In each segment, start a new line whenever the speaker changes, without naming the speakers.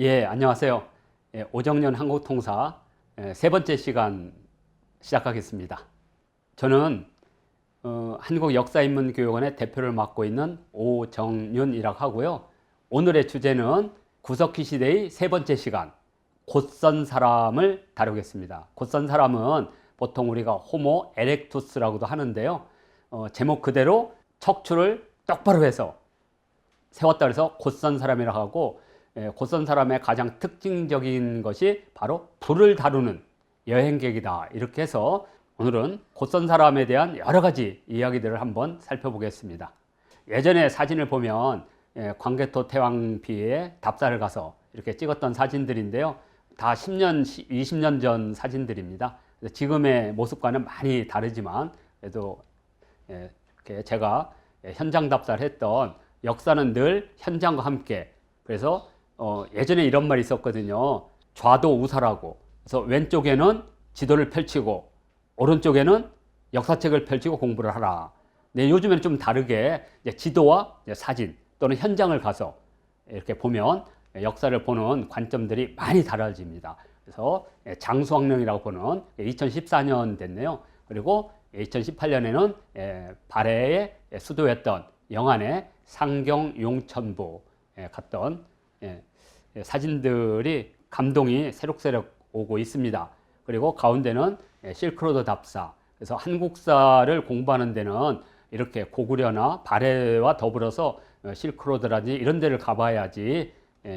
예, 안녕하세요. 오정연 한국통사 세 번째 시간 시작하겠습니다. 저는 한국역사인문교육원의 대표를 맡고 있는 오정윤이라고 하고요. 오늘의 주제는 구석기 시대의 세 번째 시간, 곧선 사람을 다루겠습니다. 곧선 사람은 보통 우리가 호모 에렉투스라고도 하는데요. 제목 그대로 척추를 똑바로 해서 세웠다 그래서 곧선 사람이라고 하고, 곧선 사람의 가장 특징적인 것이 바로 불을 다루는 여행객이다. 이렇게 해서 오늘은 곧선 사람에 대한 여러 가지 이야기들을 한번 살펴보겠습니다. 예전에 사진을 보면 광개토 태왕비에 답사를 가서 이렇게 찍었던 사진들인데요. 다 10년, 20년 전 사진들입니다. 지금의 모습과는 많이 다르지만 그래도 이렇게 제가 현장 답사를 했던 역사는 늘 현장과 함께, 그래서 예전에 이런 말이 있었거든요. 좌도우사라고. 그래서 왼쪽에는 지도를 펼치고 오른쪽에는 역사책을 펼치고 공부를 하라. 근데 요즘에는 좀 다르게 지도와 사진 또는 현장을 가서 이렇게 보면 역사를 보는 관점들이 많이 달라집니다. 그래서 장수왕릉이라고 보는 2014년 됐네요. 그리고 2018년에는 발해의 수도였던 영안의 상경 용천부 갔던 사진들이 감동이 새록새록 오고 있습니다. 그리고 가운데는 실크로드 답사. 그래서 한국사를 공부하는 데는 이렇게 고구려나 발해와 더불어서 실크로드라든지 이런 데를 가봐야지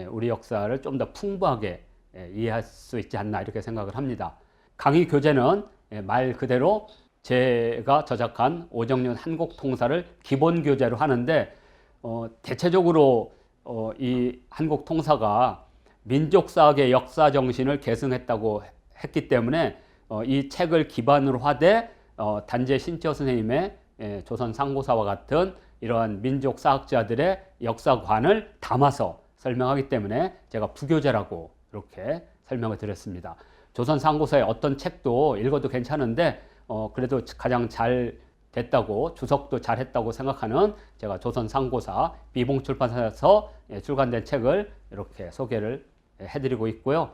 우리 역사를 좀 더 풍부하게 이해할 수 있지 않나 이렇게 생각을 합니다. 강의 교재는 말 그대로 제가 저작한 오정연 한국통사를 기본 교재로 하는데, 대체적으로 이 한국통사가 민족사학의 역사 정신을 계승했다고 했기 때문에 이 책을 기반으로 하되 단재 신치호 선생님의 조선 상고사와 같은 이러한 민족사학자들의 역사관을 담아서 설명하기 때문에 제가 부교재라고 이렇게 설명을 드렸습니다. 조선 상고사의 어떤 책도 읽어도 괜찮은데 그래도 가장 잘 됐다고, 주석도 잘 했다고 생각하는 제가 조선 상고사 비봉출판사에서 출간된 책을 이렇게 소개를 해드리고 있고요.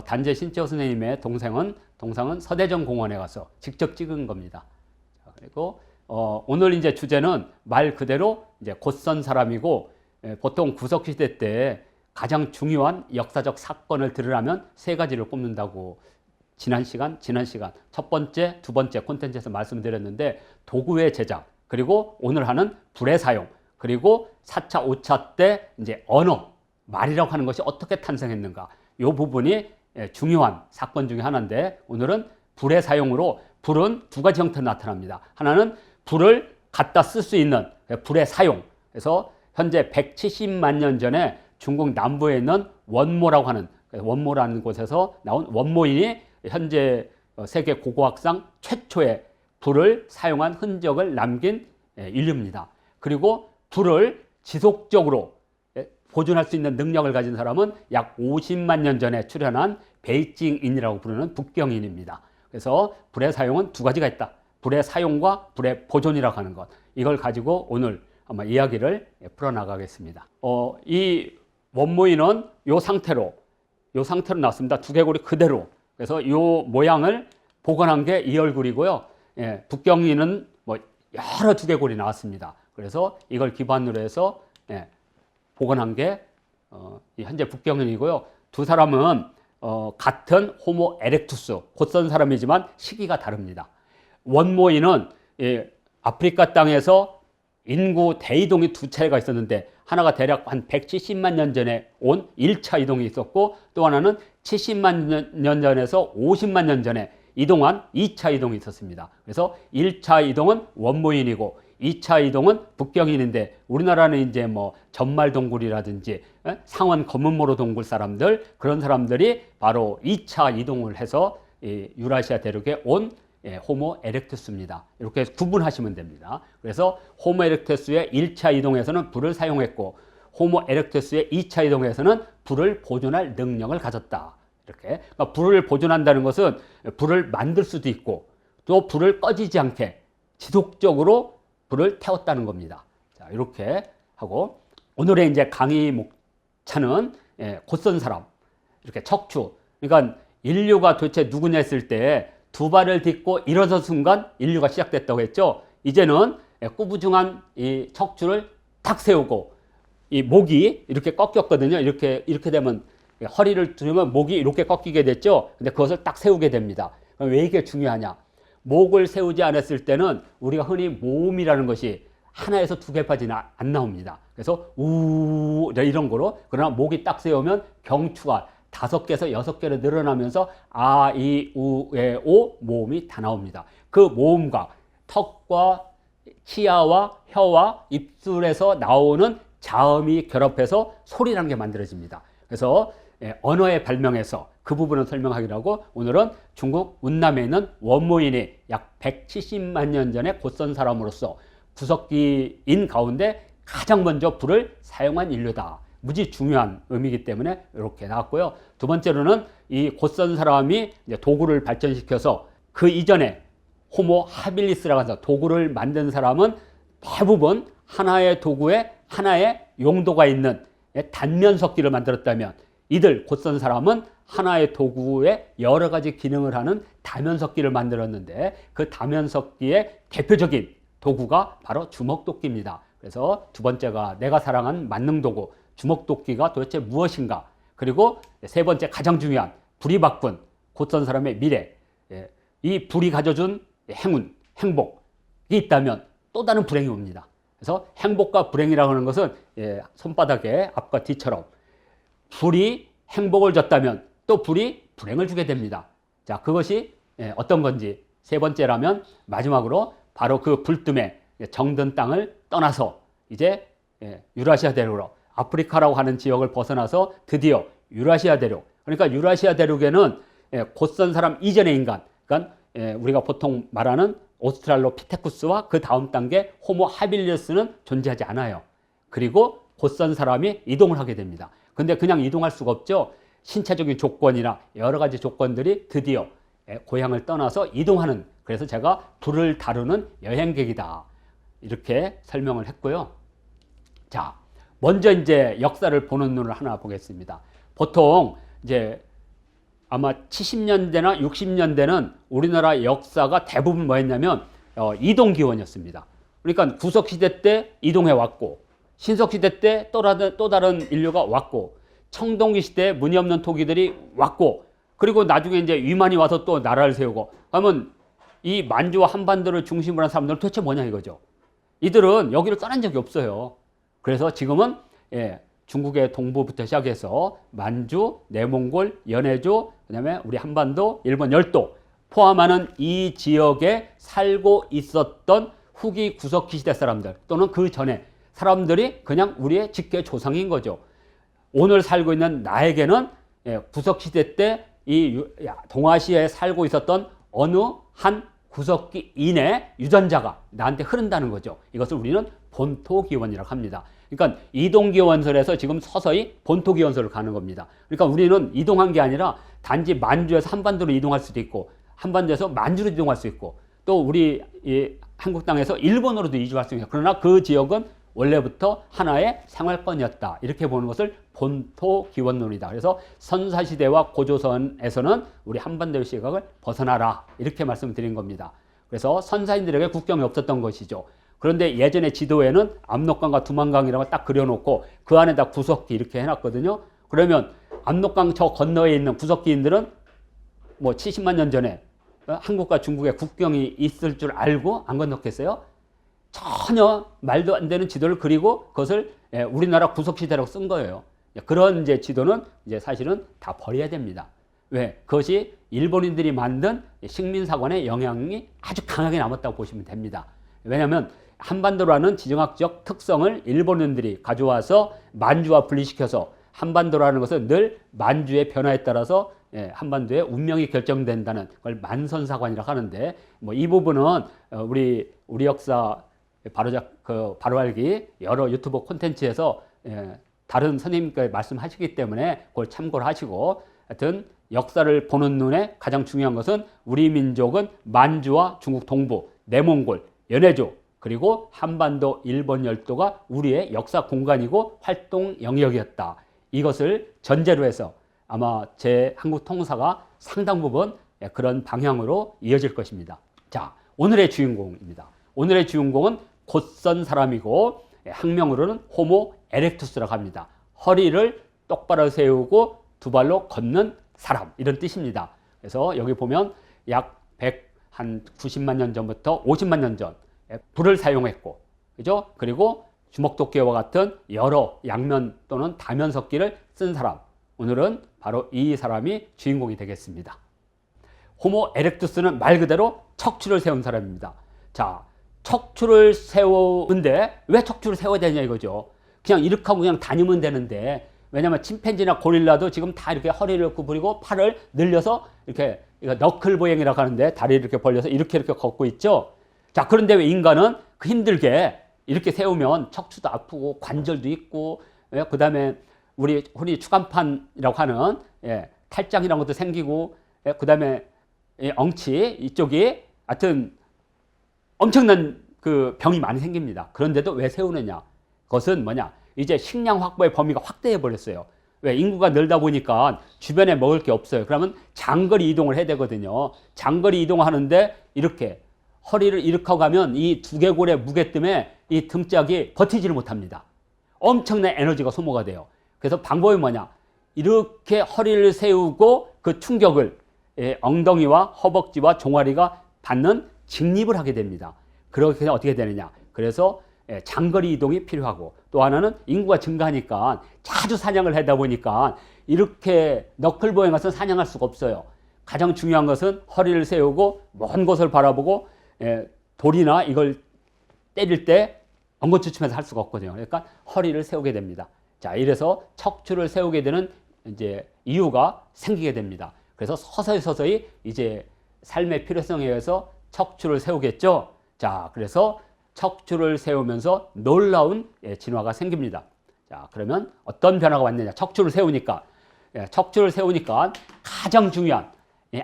단재 신치호 선생님의 동상은 서대전 공원에 가서 직접 찍은 겁니다. 그리고 오늘 이제 주제는 말 그대로 이제 곧선 사람이고, 보통 구석시대 때 가장 중요한 역사적 사건을 들으려면 세 가지를 꼽는다고 지난 시간 첫 번째, 두 번째 콘텐츠에서 말씀드렸는데, 도구의 제작, 그리고 오늘 하는 불의 사용, 그리고 4차, 5차 때 이제 언어, 말이라고 하는 것이 어떻게 탄생했는가, 이 부분이 중요한 사건 중에 하나인데, 오늘은 불의 사용으로, 불은 두 가지 형태로 나타납니다. 하나는 불을 갖다 쓸 수 있는 불의 사용. 그래서 현재 170만 년 전에 중국 남부에 있는 원모라고 하는, 원모라는 곳에서 나온 원모인이 현재 세계 고고학상 최초의 불을 사용한 흔적을 남긴 인류입니다. 그리고 불을 지속적으로 보존할 수 있는 능력을 가진 사람은 약 50만 년 전에 출현한 베이징인이라고 부르는 북경인입니다. 그래서 불의 사용은 두 가지가 있다. 불의 사용과 불의 보존이라고 하는 것. 이걸 가지고 오늘 아마 이야기를 풀어나가겠습니다. 이 원모인은 이 상태로 나왔습니다. 두개골이 그대로. 그래서 이 모양을 복원한 게 이 얼굴이고요. 북경인은 뭐 여러 두개골이 나왔습니다. 그래서 이걸 기반으로 해서 복원한 게 현재 북경인이고요. 두 사람은 같은 호모 에렉투스, 곧선 사람이지만 시기가 다릅니다. 원모인은 아프리카 땅에서 인구 대이동이 두 차례가 있었는데, 하나가 대략 한 170만 년 전에 온 1차 이동이 있었고, 또 하나는 70만 년 전에서 50만 년 전에 이동한 2차 이동이 있었습니다. 그래서 1차 이동은 원모인이고 2차 이동은 북경인인데, 우리나라는 이제 뭐 전말동굴이라든지 상원 검은모로 동굴 사람들, 그런 사람들이 바로 2차 이동을 해서 유라시아 대륙에 온 호모 에렉투스입니다. 이렇게 구분하시면 됩니다. 그래서 호모 에렉투스의 1차 이동에서는 불을 사용했고, 호모 에렉투스의 2차 이동에서는 불을 보존할 능력을 가졌다. 이렇게. 그러니까 불을 보존한다는 것은 불을 만들 수도 있고, 또 불을 꺼지지 않게 지속적으로 불을 태웠다는 겁니다. 자, 이렇게 하고, 오늘의 이제 강의 목차는 곧선 사람, 이렇게 척추. 그러니까 인류가 도대체 누구냐 했을 때 두 발을 딛고 일어선 순간 인류가 시작됐다고 했죠. 이제는 꾸부중한 이 척추를 탁 세우고 이 목이 이렇게 꺾였거든요. 이렇게 되면 허리를 들으면 목이 이렇게 꺾이게 됐죠. 근데 그것을 딱 세우게 됩니다. 그럼 왜 이게 중요하냐? 목을 세우지 않았을 때는 우리가 흔히 모음이라는 것이 하나에서 두 개까지는 안 나옵니다. 그래서 우 이런 거로. 그러나 목이 딱 세우면 경추가 5개에서 6개로 늘어나면서 아, 이, 우, 에, 오 모음이 다 나옵니다. 그 모음과 턱과 치아와 혀와 입술에서 나오는 자음이 결합해서 소리라는 게 만들어집니다. 그래서 언어의 발명에서 그 부분을 설명하기로 하고, 오늘은 중국 운남에 있는 원모인이 약 170만 년 전에 곧선 사람으로서 구석기인 가운데 가장 먼저 불을 사용한 인류다. 무지 중요한 의미이기 때문에 이렇게 나왔고요. 두 번째로는 이 곧선 사람이 이제 도구를 발전시켜서 그 이전에 호모 하빌리스라고 해서 도구를 만든 사람은 대부분 하나의 도구에 하나의 용도가 있는 단면석기를 만들었다면, 이들 곧선 사람은 하나의 도구에 여러 가지 기능을 하는 다면석기를 만들었는데, 그 다면석기의 대표적인 도구가 바로 주먹도끼입니다. 그래서 두 번째가 내가 사랑한 만능도구 주먹도끼가 도대체 무엇인가, 그리고 세 번째 가장 중요한 불이 바꾼 곧선 사람의 미래, 이 불이 가져준 행운, 행복이 있다면 또 다른 불행이 옵니다. 그래서 행복과 불행이라고 하는 것은 손바닥에 앞과 뒤처럼 불이 행복을 줬다면 또 불이 불행을 주게 됩니다. 자, 그것이 어떤 건지 세 번째라면 마지막으로 바로 그 불뜸에 정든 땅을 떠나서 이제 유라시아 대륙으로, 아프리카라고 하는 지역을 벗어나서 드디어 유라시아 대륙, 그러니까 유라시아 대륙에는 곧선 사람 이전의 인간, 그러니까 우리가 보통 말하는 오스트랄로피테쿠스와 그 다음 단계 호모 하빌리스는 존재하지 않아요. 그리고 곧선 사람이 이동을 하게 됩니다. 근데 그냥 이동할 수가 없죠. 신체적인 조건이나 여러 가지 조건들이 드디어 고향을 떠나서 이동하는, 그래서 제가 불을 다루는 여행객이다, 이렇게 설명을 했고요. 자, 먼저 이제 역사를 보는 눈을 하나 보겠습니다. 보통 이제 아마 70년대나 60년대는 우리나라 역사가 대부분 뭐였냐면 이동기원이었습니다. 그러니까 구석시대 때 이동해 왔고, 신석시대 때 또 다른 인류가 왔고, 청동기 시대에 문이 없는 토기들이 왔고, 그리고 나중에 이제 위만이 와서 또 나라를 세우고, 그러면 이 만주와 한반도를 중심으로 한 사람들은 도대체 뭐냐 이거죠. 이들은 여기를 떠난 적이 없어요. 그래서 지금은 중국의 동부부터 시작해서 만주, 내몽골, 연해주, 그다음에 우리 한반도, 일본 열도 포함하는 이 지역에 살고 있었던 후기 구석기 시대 사람들 또는 그 전에 사람들이 그냥 우리의 직계 조상인 거죠. 오늘 살고 있는 나에게는 구석기 시대 때 이 동아시아에 살고 있었던 어느 한 구석기 이내 유전자가 나한테 흐른다는 거죠. 이것을 우리는 본토기원이라고 합니다. 그러니까 이동기원설에서 지금 서서히 본토기원설을 가는 겁니다. 그러니까 우리는 이동한 게 아니라 단지 만주에서 한반도로 이동할 수도 있고, 한반도에서 만주로 이동할 수 있고, 또 우리 한국 땅에서 일본으로도 이주할 수 있고, 그러나 그 지역은 원래부터 하나의 생활권이었다, 이렇게 보는 것을 본토기원론이다. 그래서 선사시대와 고조선에서는 우리 한반도의 시각을 벗어나라, 이렇게 말씀드린 겁니다. 그래서 선사인들에게 국경이 없었던 것이죠. 그런데 예전에 지도에는 압록강과 두만강이라고 딱 그려놓고 그 안에다 구석기 이렇게 해놨거든요. 그러면 압록강 저 건너에 있는 구석기인들은 뭐 70만 년 전에 한국과 중국의 국경이 있을 줄 알고 안 건넜겠어요? 전혀 말도 안 되는 지도를 그리고 그것을 우리나라 구석시대라고 쓴 거예요. 그런 이제 지도는 이제 사실은 다 버려야 됩니다. 왜? 그것이 일본인들이 만든 식민사관의 영향이 아주 강하게 남았다고 보시면 됩니다. 왜냐하면 한반도라는 지정학적 특성을 일본인들이 가져와서 만주와 분리시켜서, 한반도라는 것은 늘 만주의 변화에 따라서 한반도의 운명이 결정된다는 걸 만선사관이라고 하는데, 뭐 이 부분은 우리 역사 바로 알기 여러 유튜브 콘텐츠에서 다른 선생님께 말씀하시기 때문에 그걸 참고를 하시고, 하여튼 역사를 보는 눈에 가장 중요한 것은 우리 민족은 만주와 중국 동부, 내몽골, 연해주, 그리고 한반도 일본 열도가 우리의 역사 공간이고 활동 영역이었다. 이것을 전제로 해서 아마 제 한국 통사가 상당 부분 그런 방향으로 이어질 것입니다. 자, 오늘의 주인공입니다. 오늘의 주인공은 곧선 사람이고 학명으로는 호모 에렉투스라고 합니다. 허리를 똑바로 세우고 두 발로 걷는 사람, 이런 뜻입니다. 그래서 여기 보면 약 90만 년 전부터 50만 년 전 불을 사용했고, 그죠? 그리고 주먹도끼와 같은 여러 양면 또는 다면석기를 쓴 사람. 오늘은 바로 이 사람이 주인공이 되겠습니다. 호모 에렉투스는 말 그대로 척추를 세운 사람입니다. 자, 척추를 세우는데 왜 척추를 세워야 되냐 이거죠. 그냥 이렇게 하고 그냥 다니면 되는데, 왜냐면 침팬지나 고릴라도 지금 다 이렇게 허리를 구부리고 팔을 늘려서 이렇게 너클 보행이라고 하는데 다리를 이렇게 벌려서 이렇게 걷고 있죠. 자, 그런데 왜 인간은 그 힘들게 이렇게 세우면 척추도 아프고 관절도 있고, 그 다음에 우리 추간판이라고 하는 탈장이라는 것도 생기고, 그 다음에 엉치 이쪽이 하여튼 엄청난 그 병이 많이 생깁니다. 그런데도 왜 세우느냐? 그것은 뭐냐? 이제 식량 확보의 범위가 확대해 버렸어요. 왜? 인구가 늘다 보니까 주변에 먹을 게 없어요. 그러면 장거리 이동을 해야 되거든요. 장거리 이동하는데 이렇게 허리를 이렇게 하고 가면 이 두개골의 무게 때문에 이 등짝이 버티지를 못합니다. 엄청난 에너지가 소모가 돼요. 그래서 방법이 뭐냐? 이렇게 허리를 세우고 그 충격을 엉덩이와 허벅지와 종아리가 받는 직립을 하게 됩니다. 그렇게 어떻게 되느냐? 그래서 장거리 이동이 필요하고, 또 하나는 인구가 증가하니까 자주 사냥을 하다 보니까 이렇게 너클보행 가서 사냥할 수가 없어요. 가장 중요한 것은 허리를 세우고 먼 곳을 바라보고 돌이나 이걸 때릴 때 엉거주춤해서 할 수가 없거든요. 그러니까 허리를 세우게 됩니다. 자, 이래서 척추를 세우게 되는 이제 이유가 생기게 됩니다. 그래서 서서히 이제 삶의 필요성에 의해서 척추를 세우겠죠. 자, 그래서 척추를 세우면서 놀라운 진화가 생깁니다. 자, 그러면 어떤 변화가 왔느냐? 척추를 세우니까 가장 중요한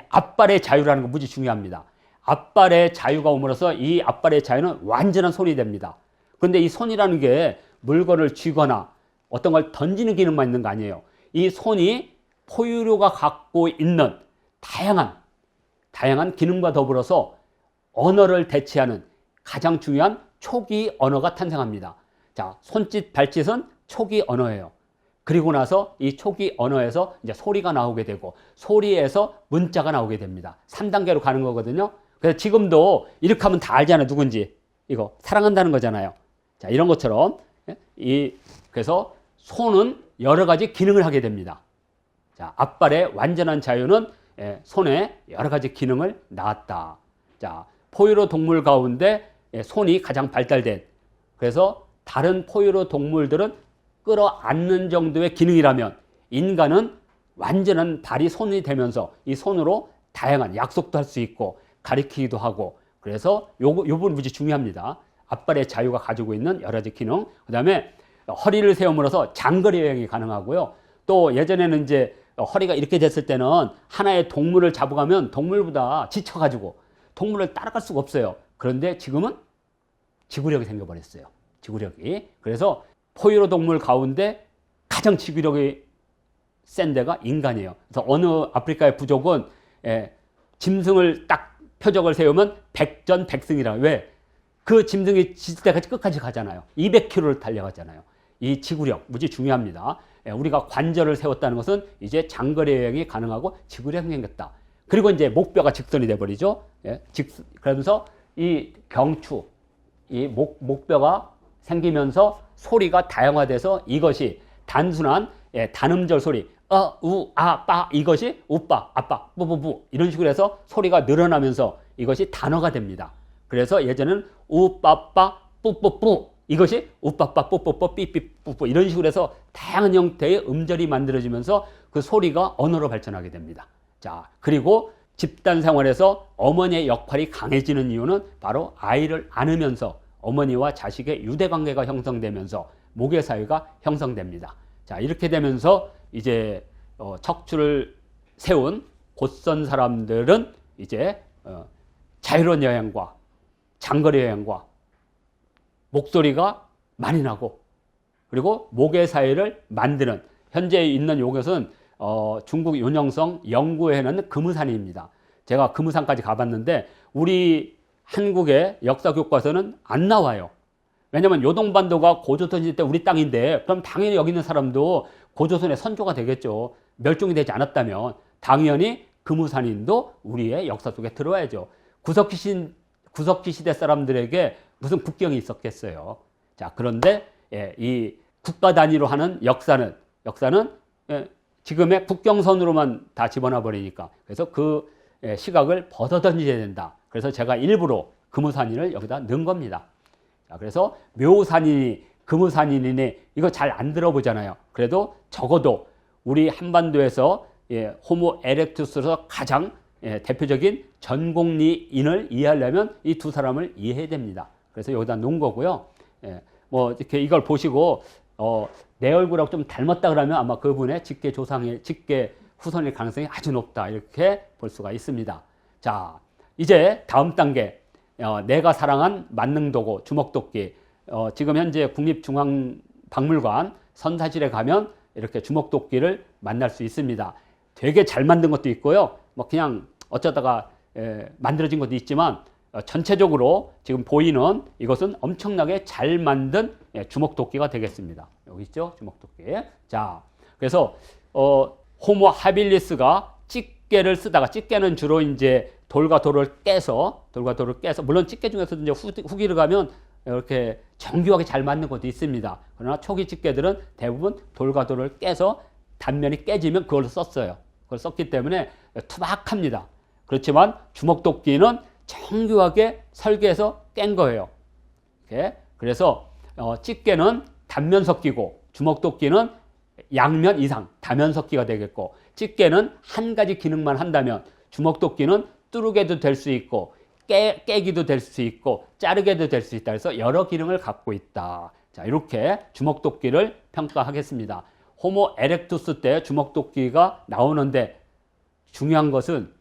앞발의 자유라는 거 무지 중요합니다. 앞발의 자유가 옴으로써 이 앞발의 자유는 완전한 손이 됩니다. 그런데 이 손이라는 게 물건을 쥐거나 어떤 걸 던지는 기능만 있는 거 아니에요. 이 손이 포유류가 갖고 있는 다양한 기능과 더불어서 언어를 대체하는 가장 중요한 초기 언어가 탄생합니다. 자, 손짓, 발짓은 초기 언어예요. 그리고 나서 이 초기 언어에서 이제 소리가 나오게 되고, 소리에서 문자가 나오게 됩니다. 3단계로 가는 거거든요. 그래서 지금도 이렇게 하면 다 알잖아요. 누군지. 이거 사랑한다는 거잖아요. 자, 이런 것처럼 그래서 손은 여러 가지 기능을 하게 됩니다. 자, 앞발의 완전한 자유는 손에 여러 가지 기능을 낳았다. 자, 포유류 동물 가운데 손이 가장 발달된, 그래서 다른 포유류 동물들은 끌어안는 정도의 기능이라면 인간은 완전한 발이 손이 되면서 이 손으로 다양한 약속도 할 수 있고 가리키기도 하고, 그래서 요 부분 무지 중요합니다. 앞발의 자유가 가지고 있는 여러 가지 기능, 그 다음에 허리를 세움으로써 장거리 여행이 가능하고요. 또 예전에는 이제 허리가 이렇게 됐을 때는 하나의 동물을 잡아가면 동물보다 지쳐가지고 동물을 따라갈 수가 없어요. 그런데 지금은 지구력이 생겨버렸어요. 지구력이. 그래서 포유류 동물 가운데 가장 지구력이 센 데가 인간이에요. 그래서 어느 아프리카의 부족은 짐승을 딱 표적을 세우면 백전백승이라. 왜? 그 짐승이 지칠 때까지 끝까지 가잖아요. 200km를 달려가잖아요. 이 지구력 무지 중요합니다. 우리가 관절을 세웠다는 것은 이제 장거리 여행이 가능하고 지구력이 생겼다. 그리고 이제 목뼈가 직선이 돼버리죠. 그러면서 이 경추, 이 목뼈가 생기면서 소리가 다양화돼서 이것이 단순한 단음절 소리, 우, 아, 빠, 이것이 우빠, 아빠, 뿌뿌뿌 이런 식으로 해서 소리가 늘어나면서 이것이 단어가 됩니다. 그래서 예전에는 우빠빠, 뿌뿌뿌 이것이 우빠빠, 뿌뿌뿌, 삐삐뿌뿌 이런 식으로 해서 다양한 형태의 음절이 만들어지면서 그 소리가 언어로 발전하게 됩니다. 자, 그리고 집단 생활에서 어머니의 역할이 강해지는 이유는 바로 아이를 안으면서 어머니와 자식의 유대관계가 형성되면서 모계사회가 형성됩니다. 자, 이렇게 되면서 이제 척추를 세운 곧선 사람들은 이제 자유로운 여행과 장거리 여행과 목소리가 많이 나고, 그리고 모계사회를 만드는 현재 있는 요것은 중국 윤영성 연구회는 금우산입니다. 제가 금우산까지 가봤는데 우리 한국의 역사 교과서는 안 나와요. 왜냐면 요동반도가 고조선 시대 때 우리 땅인데 그럼 당연히 여기 있는 사람도 고조선의 선조가 되겠죠. 멸종이 되지 않았다면 당연히 금우산인도 우리의 역사 속에 들어와야죠. 구석기 시대 사람들에게 무슨 국경이 있었겠어요. 자, 그런데 이 국가 단위로 하는 역사는 지금의 국경선으로만 다 집어넣어 버리니까 그래서 그 시각을 벗어던져야 된다. 그래서 제가 일부러 금우산인을 여기다 넣은 겁니다. 자, 그래서 묘산인이 금우산인이니 이거 잘 안 들어보잖아요. 그래도 적어도 우리 한반도에서 호모 에렉투스로서 가장 대표적인 전공리인을 이해하려면 이 두 사람을 이해해야 됩니다. 그래서 여기다 놓은 거고요. 뭐 이렇게 이걸 보시고 내 얼굴하고 좀 닮았다 그러면 아마 그분의 직계 후손일 가능성이 아주 높다 이렇게 볼 수가 있습니다. 자, 이제 다음 단계 내가 사랑한 만능도구 주먹도끼 지금 현재 국립중앙박물관 선사실에 가면 이렇게 주먹도끼를 만날 수 있습니다. 되게 잘 만든 것도 있고요. 뭐 그냥 어쩌다가 만들어진 것도 있지만 전체적으로 지금 보이는 이것은 엄청나게 잘 만든 주먹도끼가 되겠습니다. 여기 있죠, 주먹도끼. 자, 그래서 호모 하빌리스가 집게를 쓰다가 집게는 주로 이제 돌과 돌을 깨서 물론 집게 중에서도 이제 후기를 가면 이렇게 정교하게 잘 맞는 것도 있습니다. 그러나 초기 집게들은 대부분 돌과 돌을 깨서 단면이 깨지면 그걸로 썼어요. 그걸 썼기 때문에 투박합니다. 그렇지만 주먹도끼는 정교하게 설계해서 깬 거예요. 이렇게. 그래서 집게는 단면 섞이고 주먹도끼는 양면 이상 다면 섞기가 되겠고 집게는 한 가지 기능만 한다면 주먹도끼는 뚜르게도 될 수 있고 깨기도 될 수 있고 자르게도 될 수 있다. 그래서 여러 기능을 갖고 있다. 자, 이렇게 주먹도끼를 평가하겠습니다. 호모 에렉투스 때 주먹도끼가 나오는데 중요한 것은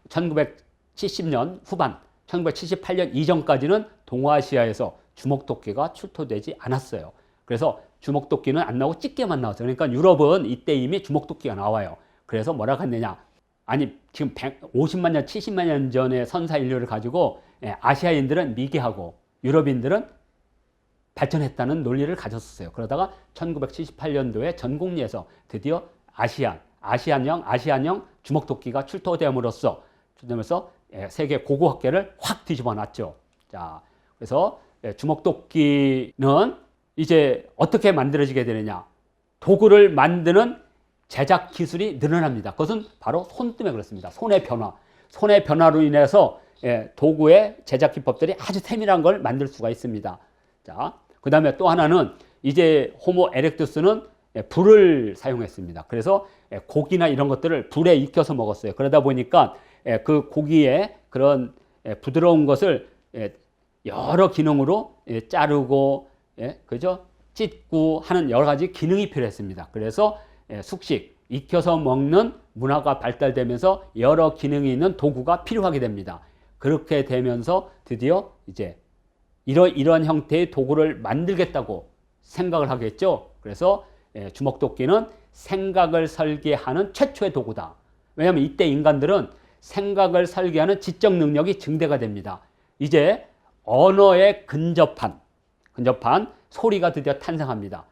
1970년 후반, 1978년 이전까지는 동아시아에서 주먹도끼가 출토되지 않았어요. 그래서 주먹도끼는 안 나오고 집게만 나왔어요. 그러니까 유럽은 이때 이미 주먹도끼가 나와요. 그래서 뭐라고 했느냐. 아니 지금 50만 년, 70만 년 전의 선사 인류를 가지고 아시아인들은 미개하고 유럽인들은 발전했다는 논리를 가졌었어요. 그러다가 1978년도에 전공리에서 드디어 아시안형 주먹도끼가 출토됨으로써 세계 고고학계를 확 뒤집어 놨죠. 자, 그래서 주먹도끼는 이제 어떻게 만들어지게 되느냐. 도구를 만드는 제작 기술이 늘어납니다. 그것은 바로 손 때문에 그렇습니다. 손의 변화로 인해서 도구의 제작 기법들이 아주 세밀한 걸 만들 수가 있습니다. 자, 그 다음에 또 하나는 이제 호모 에렉투스는 불을 사용했습니다. 그래서 고기나 이런 것들을 불에 익혀서 먹었어요. 그러다 보니까 그 고기의 그런 부드러운 것을 여러 기능으로 자르고 그죠? 찢고 하는 여러 가지 기능이 필요했습니다. 그래서 숙식, 익혀서 먹는 문화가 발달되면서 여러 기능이 있는 도구가 필요하게 됩니다. 그렇게 되면서 드디어 이제 이런 형태의 도구를 만들겠다고 생각을 하겠죠. 그래서 주먹도끼는 생각을 설계하는 최초의 도구다. 왜냐하면 이때 인간들은 생각을 설계하는 지적 능력이 증대가 됩니다. 이제 언어에 근접한 소리가 드디어 탄생합니다.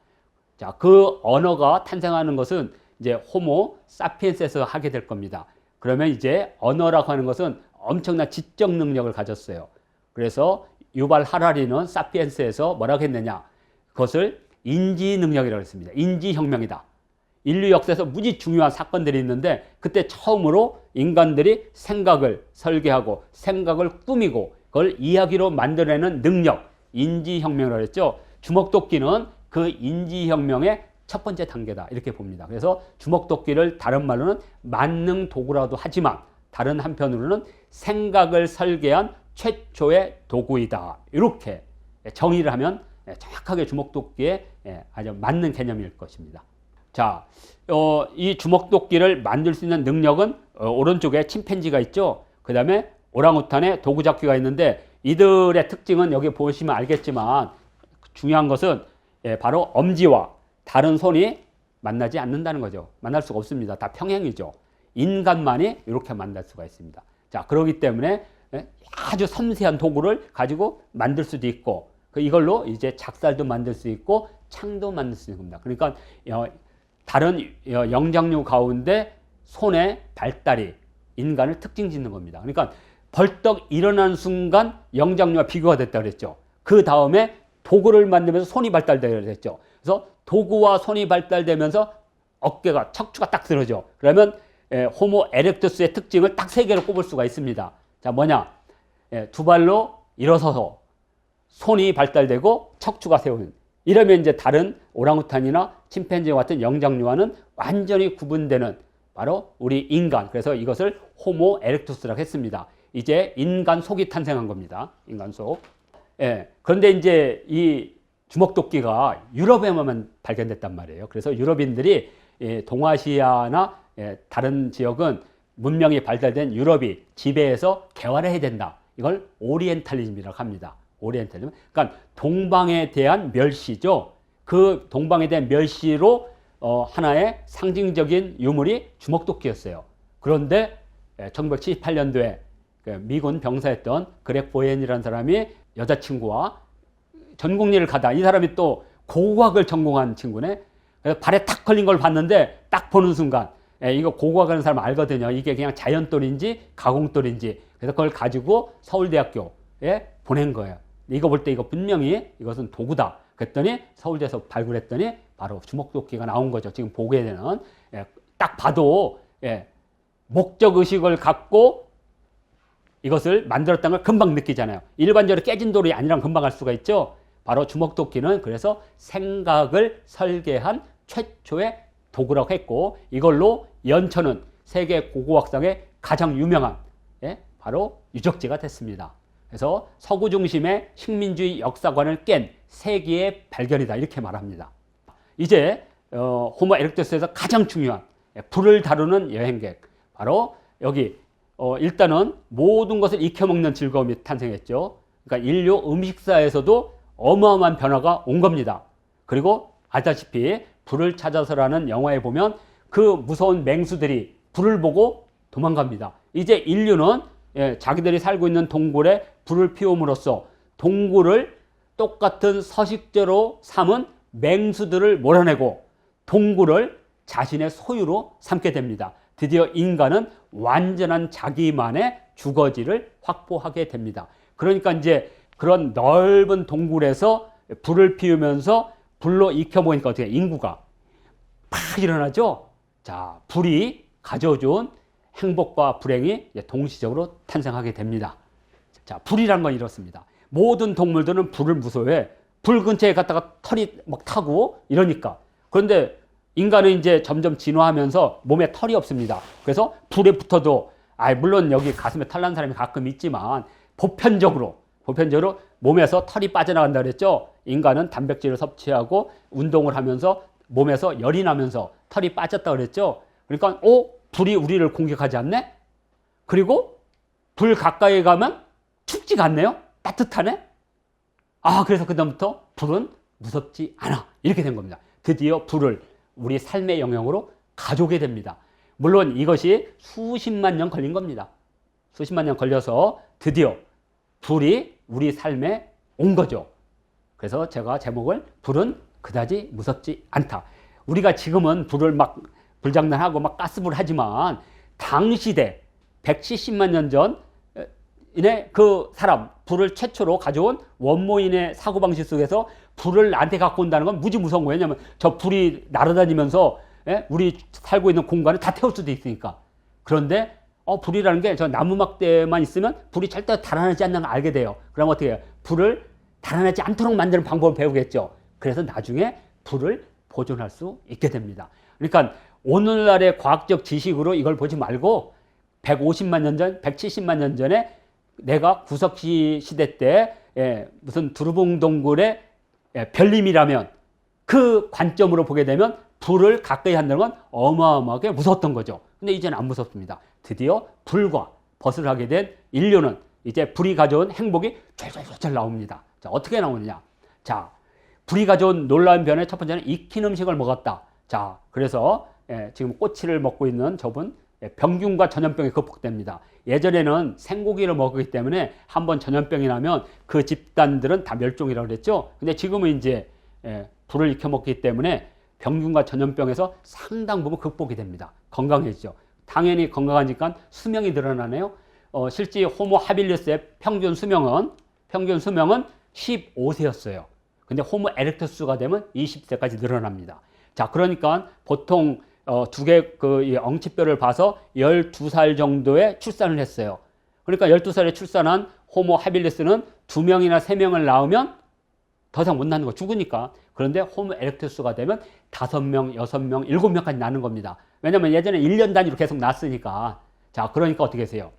자, 그 언어가 탄생하는 것은 이제 호모 사피엔스에서 하게 될 겁니다. 그러면 이제 언어라고 하는 것은 엄청난 지적 능력을 가졌어요. 그래서 유발 하라리는 사피엔스에서 뭐라고 했느냐? 그것을 인지 능력이라고 했습니다. 인지혁명이다. 인류 역사에서 무지 중요한 사건들이 있는데 그때 처음으로 인간들이 생각을 설계하고 생각을 꾸미고 그걸 이야기로 만들어내는 능력, 인지혁명이라고 했죠. 주먹도끼는 그 인지혁명의 첫 번째 단계다 이렇게 봅니다. 그래서 주먹도끼를 다른 말로는 만능 도구라도 하지만 다른 한편으로는 생각을 설계한 최초의 도구이다. 이렇게 정의를 하면 정확하게 주먹도끼에 아주 맞는 개념일 것입니다. 자, 이 주먹도끼를 만들 수 있는 능력은 오른쪽에 침팬지가 있죠. 그 다음에 오랑우탄의 도구잡기가 있는데 이들의 특징은 여기 보시면 알겠지만 중요한 것은 바로 엄지와 다른 손이 만나지 않는다는 거죠. 만날 수가 없습니다. 다 평행이죠. 인간만이 이렇게 만날 수가 있습니다. 자, 그렇기 때문에 아주 섬세한 도구를 가지고 만들 수도 있고, 이걸로 이제 작살도 만들 수 있고 창도 만들 수 있는 겁니다. 그러니까 다른 영장류 가운데 손의 발달이 인간을 특징 짓는 겁니다. 그러니까 벌떡 일어나는 순간 영장류와 비교가 됐다 그랬죠. 그 다음에 도구를 만들면서 손이 발달되게 됐죠. 그래서 도구와 손이 발달되면서 어깨가, 척추가 딱 들어져. 그러면 호모 에렉투스의 특징을 딱 세 개로 꼽을 수가 있습니다. 자, 뭐냐? 두 발로 일어서서 손이 발달되고 척추가 세우는. 이러면 이제 다른 오랑우탄이나 침팬지와 같은 영장류와는 완전히 구분되는 바로 우리 인간. 그래서 이것을 호모 에렉투스라고 했습니다. 이제 인간 속이 탄생한 겁니다. 인간 속. 그런데 이제 이 주먹도끼가 유럽에만 발견됐단 말이에요. 그래서 유럽인들이 동아시아나 다른 지역은 문명이 발달된 유럽이 지배해서 개화를 해야 된다. 이걸 오리엔탈리즘이라고 합니다. 오리엔탈리즘. 그러니까 동방에 대한 멸시죠. 그 동방에 대한 멸시로 하나의 상징적인 유물이 주먹도끼였어요. 그런데 1978년도에 미군 병사였던 그렉 보엔이라는 사람이 여자친구와 전공리를 가다, 이 사람이 또 고고학을 전공한 친구네. 그래서 발에 탁 걸린 걸 봤는데 딱 보는 순간 이거 고고학하는 사람 알거든요. 이게 그냥 자연돌인지 가공돌인지. 그래서 그걸 가지고 서울대학교에 보낸 거예요. 이거 볼 때 이거 분명히 이것은 도구다. 그랬더니 서울대에서 발굴했더니 바로 주먹도끼가 나온 거죠. 지금 보게 되는. 딱 봐도 목적의식을 갖고 이것을 만들었다는 걸 금방 느끼잖아요. 일반적으로 깨진 돌이 아니라면 금방 알 수가 있죠. 바로 주먹도끼는 그래서 생각을 설계한 최초의 도구라고 했고, 이걸로 연천은 세계 고고학상의 가장 유명한 바로 유적지가 됐습니다. 그래서 서구 중심의 식민주의 역사관을 깬 세계의 발견이다, 이렇게 말합니다. 이제 호모 에렉투스에서 가장 중요한 불을 다루는 여행객, 바로 여기 일단은 모든 것을 익혀먹는 즐거움이 탄생했죠. 그러니까 인류 음식사에서도 어마어마한 변화가 온 겁니다. 그리고 알다시피 불을 찾아서라는 영화에 보면 그 무서운 맹수들이 불을 보고 도망갑니다. 이제 인류는 자기들이 살고 있는 동굴에 불을 피움으로써 동굴을 똑같은 서식재로 삼은 맹수들을 몰아내고 동굴을 자신의 소유로 삼게 됩니다. 드디어 인간은 완전한 자기만의 주거지를 확보하게 됩니다. 그러니까 이제 그런 넓은 동굴에서 불을 피우면서 불로 익혀보니까 어떻게 인구가 팍 일어나죠. 자, 불이 가져준 행복과 불행이 동시적으로 탄생하게 됩니다. 자, 불이란 건 이렇습니다. 모든 동물들은 불을 무서워해. 불 근처에 갔다가 털이 막 타고 이러니까. 그런데 인간은 이제 점점 진화하면서 몸에 털이 없습니다. 그래서 불에 붙어도, 물론 여기 가슴에 털 난 사람이 가끔 있지만 보편적으로 몸에서 털이 빠져나간다 그랬죠. 인간은 단백질을 섭취하고 운동을 하면서 몸에서 열이 나면서 털이 빠졌다 그랬죠. 그러니까 불이 우리를 공격하지 않네? 그리고 불 가까이 가면 춥지가 않네요? 따뜻하네? 그래서 그다음부터 불은 무섭지 않아. 이렇게 된 겁니다. 드디어 불을 우리 삶의 영역으로 가져오게 됩니다. 물론 이것이 수십만 년 걸린 겁니다. 수십만 년 걸려서 드디어 불이 우리 삶에 온 거죠. 그래서 제가 제목을 불은 그다지 무섭지 않다. 우리가 지금은 불을 막 불장난하고 막 가스불 하지만 당시대 170만 년 전에 그 사람, 불을 최초로 가져온 원모인의 사고방식 속에서 불을 나한테 갖고 온다는 건 무지 무서운 거예요. 왜냐하면 저 불이 날아다니면서 우리 살고 있는 공간을 다 태울 수도 있으니까. 그런데 불이라는 게 저 나무막대만 있으면 불이 절대 달아나지 않는 걸 알게 돼요. 그럼 어떻게 해요? 불을 달아나지 않도록 만드는 방법을 배우겠죠. 그래서 나중에 불을 보존할 수 있게 됩니다. 그러니까 오늘날의 과학적 지식으로 이걸 보지 말고 150만 년 전, 170만 년 전에 내가 구석기 시대 때 무슨 두루봉 동굴의 별림이라면 그 관점으로 보게 되면 불을 가까이 한다는 건 어마어마하게 무서웠던 거죠. 근데 이제는 안 무섭습니다. 드디어 불과 벗을 하게 된 인류는 이제 불이 가져온 행복이 쫄쫄쫄 나옵니다. 자, 어떻게 나오느냐? 자, 불이 가져온 놀라운 변화의 첫 번째는 익힌 음식을 먹었다. 자, 그래서 지금 꼬치를 먹고 있는 저분 병균과 전염병이 극복됩니다. 예전에는 생고기를 먹었기 때문에 한번 전염병이 나면 그 집단들은 다 멸종이라고 그랬죠. 근데 지금은 이제 불을 익혀 먹기 때문에 병균과 전염병에서 상당 부분 극복이 됩니다. 건강해지죠. 당연히 건강하니까 수명이 늘어나네요. 실제 호모 하빌리스의 평균 수명은 15세였어요. 근데 호모 에렉투스가 되면 20세까지 늘어납니다. 자, 그러니까 보통 두 개 그 엉치뼈를 봐서 12살 정도에 출산을 했어요. 그러니까 12살에 출산한 호모 하빌리스는 2명이나 3명을 낳으면 더 이상 못 낳는 거, 죽으니까. 그런데 호모 에렉투스가 되면 5명, 6명, 7명까지 낳는 겁니다. 왜냐면 예전에 1년 단위로 계속 낳았으니까. 자, 그러니까 어떻게 하세요?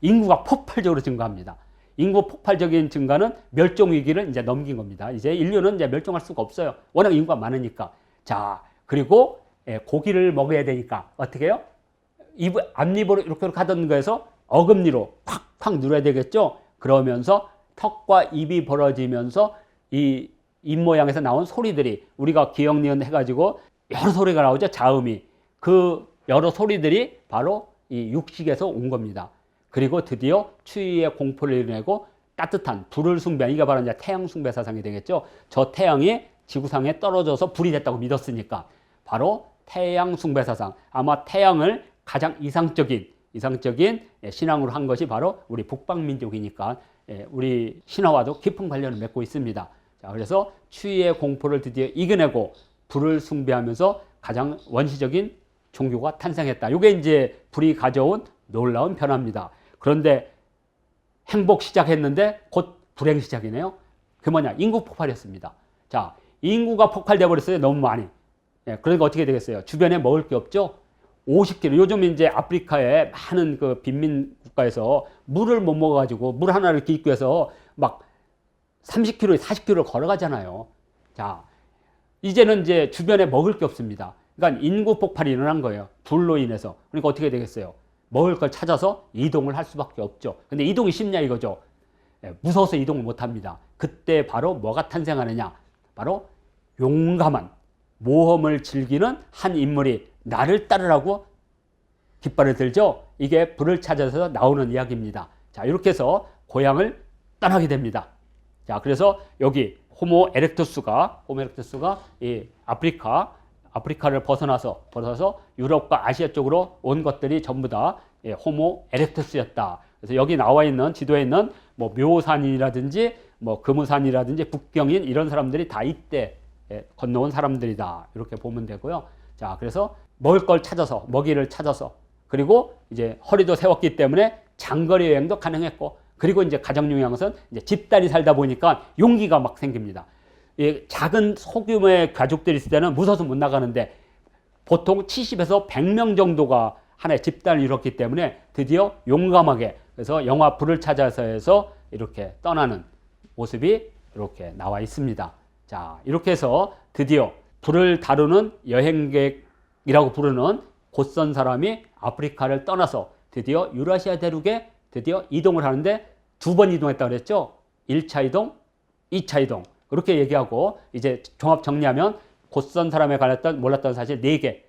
인구가 폭발적으로 증가합니다. 인구 폭발적인 증가는 멸종 위기를 이제 넘긴 겁니다. 이제 인류는 이제 멸종할 수가 없어요. 워낙 인구가 많으니까. 자, 그리고 고기를 먹어야 되니까 어떻게 해요? 앞니으로 이렇게 하던 거에서 어금니로 콱콱 눌러야 되겠죠? 그러면서 턱과 입이 벌어지면서 이 입 모양에서 나온 소리들이, 우리가 기역, 니은 해가지고 여러 소리가 나오죠. 자음이. 그 여러 소리들이 바로 이 육식에서 온 겁니다. 그리고 드디어 추위의 공포를 이뤄내고 따뜻한 불을 숭배한, 이게 바로 이제 태양 숭배 사상이 되겠죠. 저 태양이 지구상에 떨어져서 불이 됐다고 믿었으니까 바로 태양 숭배 사상. 아마 태양을 가장 이상적인 신앙으로 한 것이 바로 우리 북방민족이니까 우리 신화와도 깊은 관련을 맺고 있습니다. 자, 그래서 추위의 공포를 드디어 이겨내고 불을 숭배하면서 가장 원시적인 종교가 탄생했다. 이게 이제 불이 가져온 놀라운 변화입니다. 그런데 행복 시작했는데 곧 불행 시작이네요. 그 뭐냐? 인구 폭발이었습니다. 자, 인구가 폭발돼 버렸어요. 너무 많이. 그러니까 어떻게 되겠어요? 주변에 먹을 게 없죠. 50kg. 요즘 이제 아프리카의 많은 그 빈민 국가에서 물을 못 먹어가지고 물 하나를 기르기 위해서 막 30km, 40km를 걸어가잖아요. 자, 이제는 이제 주변에 먹을 게 없습니다. 그러니까 인구 폭발이 일어난 거예요. 불로 인해서. 그러니까 어떻게 되겠어요? 먹을 걸 찾아서 이동을 할 수밖에 없죠. 근데 이동이 쉽냐 이거죠. 무서워서 이동을 못 합니다. 그때 바로 뭐가 탄생하느냐? 바로 용감한 모험을 즐기는 한 인물이 나를 따르라고 깃발을 들죠. 이게 불을 찾아서 나오는 이야기입니다. 자, 이렇게 해서 고향을 떠나게 됩니다. 자, 그래서 여기 호모 에렉투스가 이 아프리카를 벗어나서 유럽과 아시아 쪽으로 온 것들이 전부 다 호모 에렉투스였다. 그래서 여기 나와 있는 지도에 있는 뭐 묘산이라든지 뭐 금우산이라든지 북경인 이런 사람들이 다 이때 건너온 사람들이다. 이렇게 보면 되고요. 자, 그래서 먹을 걸 찾아서, 먹이를 찾아서, 그리고 이제 허리도 세웠기 때문에 장거리 여행도 가능했고, 그리고 이제 가장 중요한 것은 이제 집단이 살다 보니까 용기가 막 생깁니다. 작은 소규모의 가족들이 있을 때는 무서워서 못 나가는데 보통 70에서 100명 정도가 하나의 집단을 이뤘기 때문에 드디어 용감하게, 그래서 영화 불을 찾아서에서 이렇게 떠나는 모습이 이렇게 나와 있습니다. 자, 이렇게 해서 드디어 불을 다루는 여행객이라고 부르는 곧선 사람이 아프리카를 떠나서 드디어 유라시아 대륙에 드디어 이동을 하는데 2번 이동했다고 그랬죠. 1차 이동, 2차 이동. 그렇게 얘기하고 이제 종합 정리하면 곧선 사람에 관했던 몰랐던 사실 4개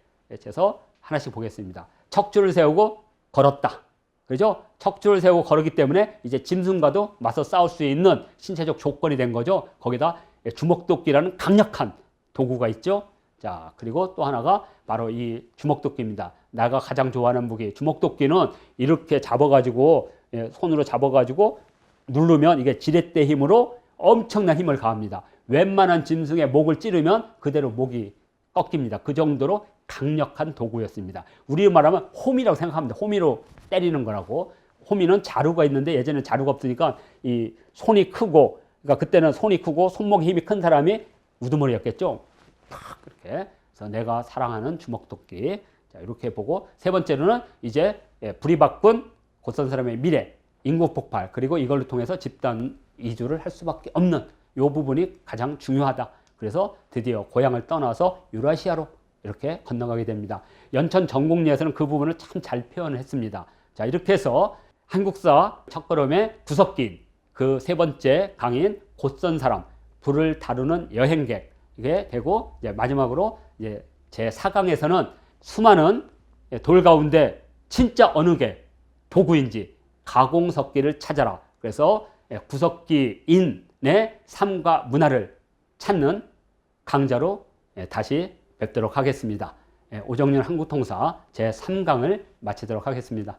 해서 하나씩 보겠습니다. 척추를 세우고 걸었다. 그죠? 척추를 세우고 걸었기 때문에 이제 짐승과도 맞서 싸울 수 있는 신체적 조건이 된 거죠. 거기다 주먹도끼라는 강력한 도구가 있죠. 자, 그리고 또 하나가 바로 이 주먹도끼입니다. 내가 가장 좋아하는 무기. 주먹도끼는 이렇게 잡아가지고 손으로 잡아가지고 누르면 이게 지렛대 힘으로 엄청난 힘을 가합니다. 웬만한 짐승의 목을 찌르면 그대로 목이 꺾입니다. 그 정도로 강력한 도구였습니다. 우리로 말하면 호미라고 생각합니다. 호미로 때리는 거라고. 호미는 자루가 있는데 예전에는 자루가 없으니까 이 손이 크고, 그러니까 그때는 손이 크고 손목에 힘이 큰 사람이 우두머리였겠죠. 탁 그렇게. 그래서 내가 사랑하는 주먹도끼. 자, 이렇게 보고 세 번째로는 이제 불이 바꾼 곧선 사람의 미래, 인구 폭발, 그리고 이걸로 통해서 집단 이주를 할 수밖에 없는 이 부분이 가장 중요하다. 그래서 드디어 고향을 떠나서 유라시아로 이렇게 건너가게 됩니다. 연천 전공리에서는 그 부분을 참 잘 표현했습니다. 자, 이렇게 해서 한국사 첫걸음의 구석기인 그 세 번째 강인 곧선 사람, 불을 다루는 여행객, 이게 되고 이제 마지막으로 이제 제4강에서는 수많은 돌 가운데 진짜 어느 게 도구인지 가공석기를 찾아라. 그래서 구석기인의 삶과 문화를 찾는 강좌로 다시 뵙도록 하겠습니다. 오정렬 한국통사 제3강을 마치도록 하겠습니다.